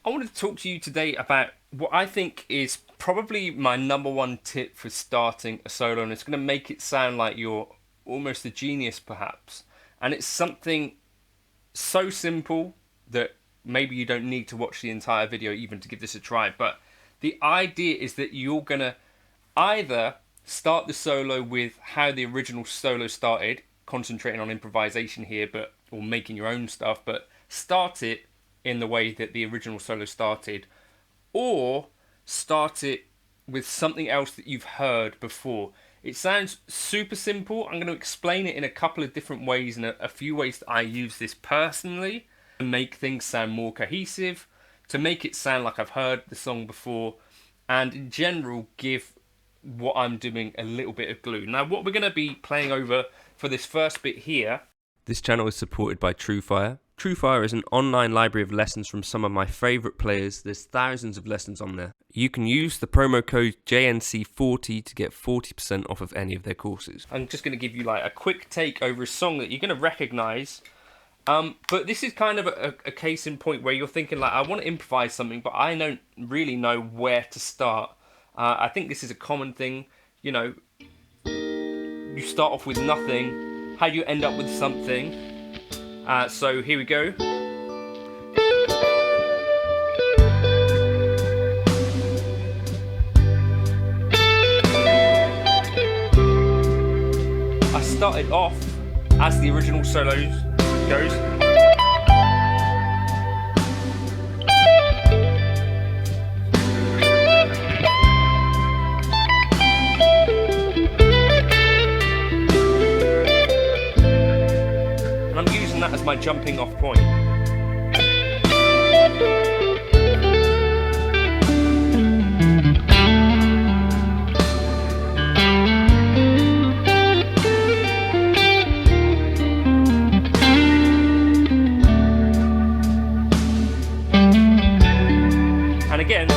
I wanted to talk to you today about what I think is probably my number one tip for starting a solo, and it's going to make it sound like you're almost a genius, perhaps. And it's something so simple that maybe you don't need to watch the entire video even to give this a try. But the idea is that you're going to either start the solo with how the original solo started, concentrating on improvisation here, but or making your own stuff, but start it in the way that the original solo started, or start it with something else that you've heard before. It sounds super simple. I'm going to explain it in a couple of different ways and a few ways that I use this personally to make things sound more cohesive, to make it sound like I've heard the song before, and in general give what I'm doing a little bit of glue. Now, what we're going to be playing over for this first bit here. This channel is supported by TrueFire. TrueFire is an online library of lessons from some of my favourite players. There's thousands of lessons on there. You can use the promo code JNC40 to get 40% off of any of their courses. I'm just going to give you like a quick take over a song that you're going to recognise. But this is kind of a case in point where you're thinking like, I want to improvise something, but I don't really know where to start. I think this is a common thing. You know, you start off with nothing. How do you end up with something? So here we go. I started off as the original solos goes. That as my jumping off point. And again.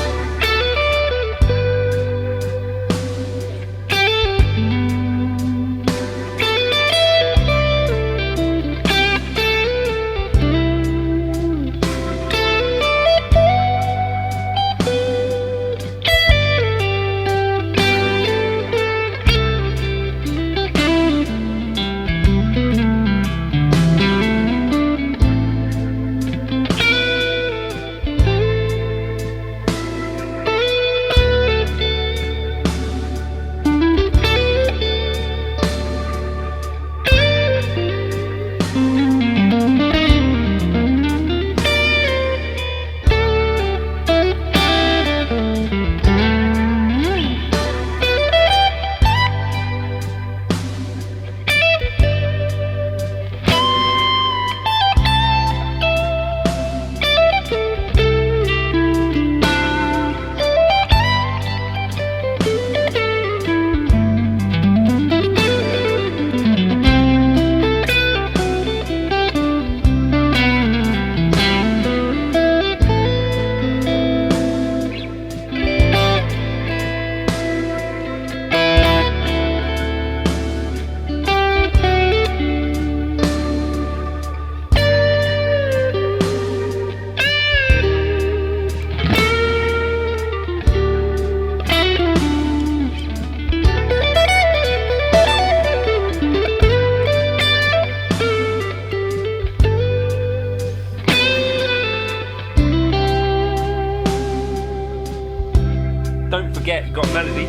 Don't forget you got a melody.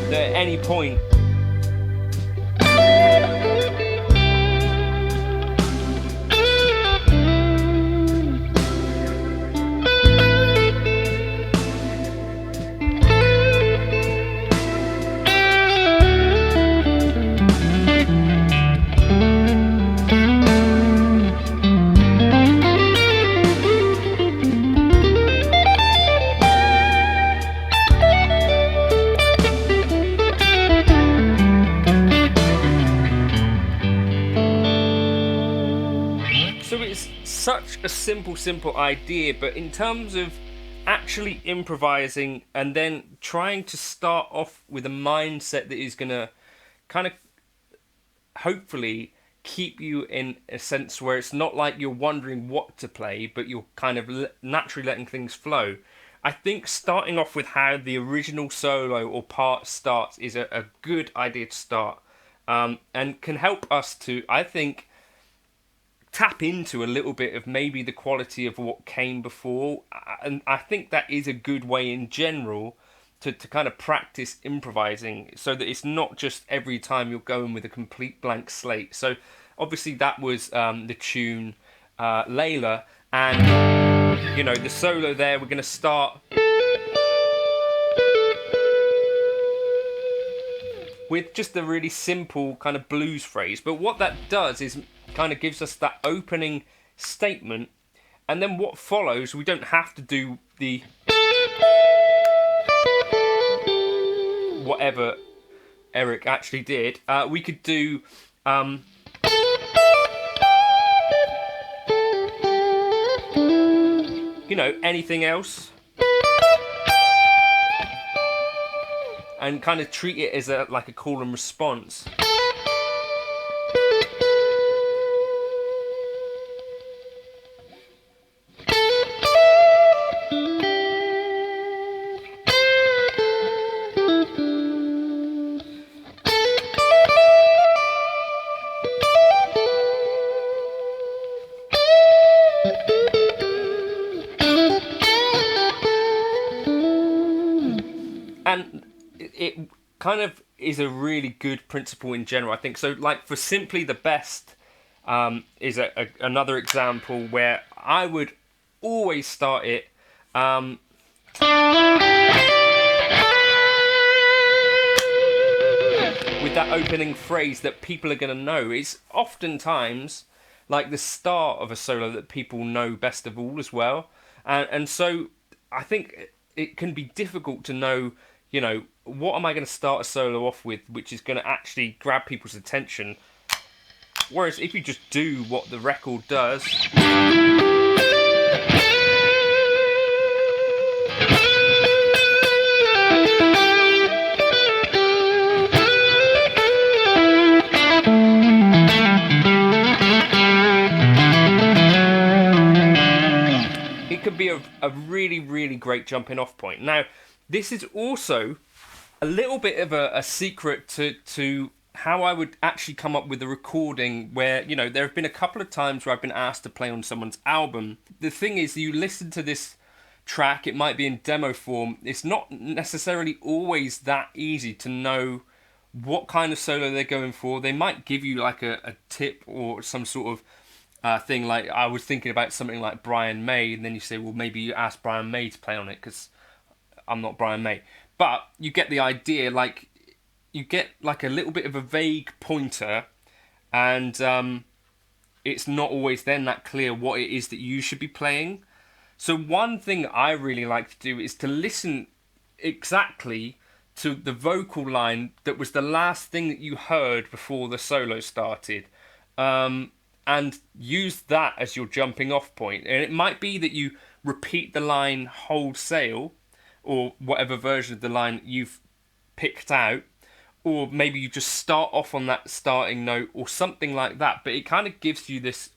That at any point such a simple idea, but in terms of actually improvising and then trying to start off with a mindset that is going to kind of hopefully keep you in a sense where it's not like you're wondering what to play, but you're kind of naturally letting things flow. I think starting off with how the original solo or part starts is a good idea to start, and can help us to, I think, tap into a little bit of maybe the quality of what came before. And I think that is a good way in general to kind of practice improvising, so that it's not just every time you're going with a complete blank slate. So obviously that was the tune Layla, and the solo there, we're going to start with just a really simple kind of blues phrase. But what that does is kind of gives us that opening statement, and then what follows, we don't have to do the whatever Eric actually did. We could do anything else, and kind of treat it as like a call and response. And it kind of is a really good principle in general, I think. So, like, for Simply the Best is another example where I would always start it with that opening phrase that people are going to know. It's oftentimes like the start of a solo that people know best of all as well. And so I think it can be difficult to know, what am I going to start a solo off with, which is going to actually grab people's attention. Whereas if you just do what the record does, it could be a really, really great jumping off point. Now, this is also a little bit of a secret to how I would actually come up with a recording where, there have been a couple of times where I've been asked to play on someone's album. The thing is, you listen to this track, it might be in demo form, it's not necessarily always that easy to know what kind of solo they're going for. They might give you like a tip or some sort of thing. Like, I was thinking about something like Brian May, and then you say, well, maybe you ask Brian May to play on it, because I'm not Brian May. But you get the idea, like, you get like a little bit of a vague pointer, and it's not always then that clear what it is that you should be playing. So one thing I really like to do is to listen exactly to the vocal line that was the last thing that you heard before the solo started, and use that as your jumping off point. And it might be that you repeat the line wholesale, or whatever version of the line you've picked out, or maybe you just start off on that starting note or something like that. But it kind of gives you this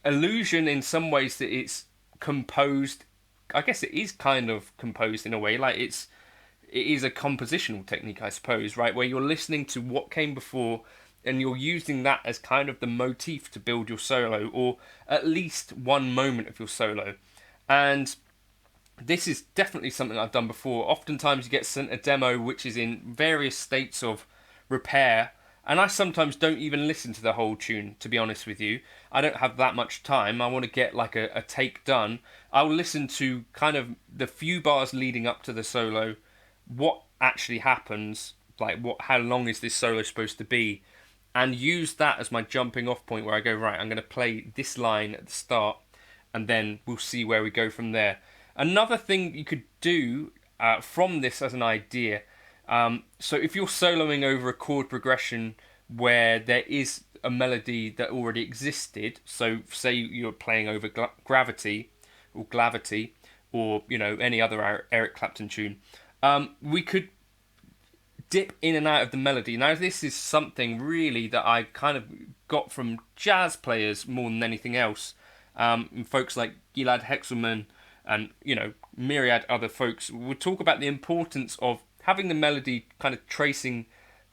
illusion in some ways that it's composed. I guess it is kind of composed in a way, like it is a compositional technique, I suppose, right, where you're listening to what came before and you're using that as kind of the motif to build your solo, or at least one moment of your solo. And this is definitely something I've done before. Oftentimes you get sent a demo which is in various states of repair, and I sometimes don't even listen to the whole tune, to be honest with you. I don't have that much time. I want to get like a take done. I'll listen to kind of the few bars leading up to the solo, what actually happens, like how long is this solo supposed to be, and use that as my jumping off point where I go, right, I'm going to play this line at the start, and then we'll see where we go from there. Another thing you could do from this as an idea, so if you're soloing over a chord progression where there is a melody that already existed, so say you're playing over Gravity, or Glavity, or any other Eric Clapton tune, we could dip in and out of the melody. Now, this is something really that I kind of got from jazz players more than anything else. And folks like Gilad Hexelman and, myriad other folks would talk about the importance of having the melody kind of tracing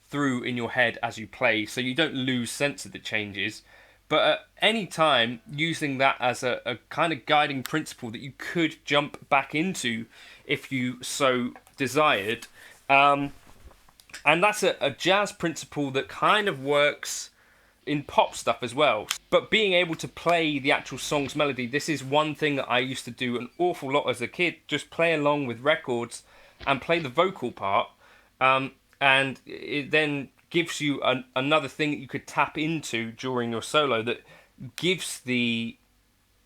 through in your head as you play, so you don't lose sense of the changes. But at any time, using that as a kind of guiding principle that you could jump back into if you so desired. And that's a jazz principle that kind of works in pop stuff as well. But being able to play the actual song's melody, this is one thing that I used to do an awful lot as a kid, just play along with records and play the vocal part. And it then gives you another thing that you could tap into during your solo that gives the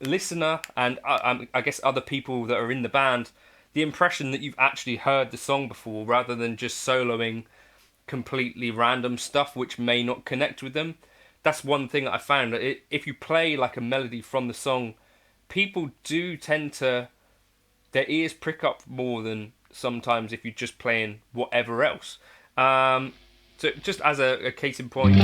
listener and I guess other people that are in the band the impression that you've actually heard the song before, rather than just soloing completely random stuff which may not connect with them. That's one thing that I found, that if you play like a melody from the song, people do tend to, their ears prick up more than sometimes if you're just playing whatever else. So just as a case in point,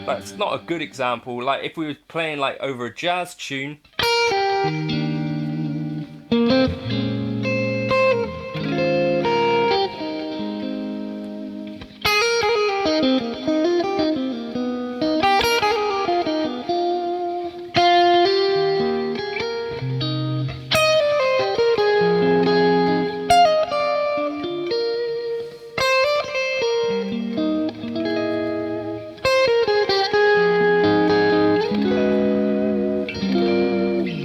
that's not a good example. Like if we were playing like over a jazz tune,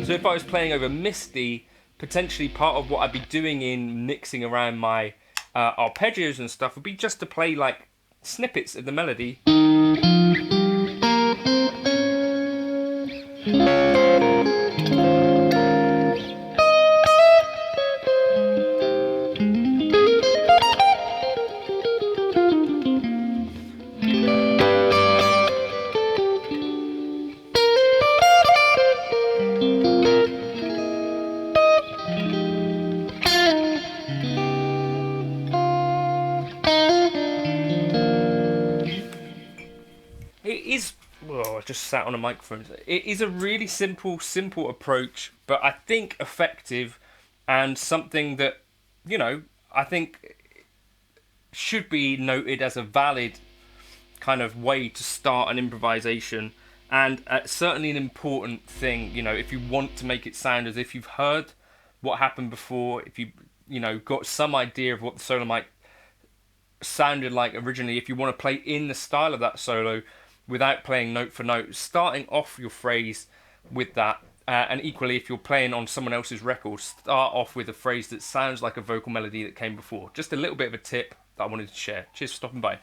so if I was playing over Misty, potentially part of what I'd be doing in mixing around my arpeggios and stuff would be just to play like snippets of the melody. It is. Oh, I just sat on a microphone. It is a really simple approach, but I think effective, and something that, I think should be noted as a valid kind of way to start an improvisation, and certainly an important thing. If you want to make it sound as if you've heard what happened before, if got some idea of what the solo might sounded like originally, if you want to play in the style of that solo without playing note for note, starting off your phrase with that, and equally if you're playing on someone else's record, start off with a phrase that sounds like a vocal melody that came before. Just a little bit of a tip that I wanted to share. Cheers for stopping by.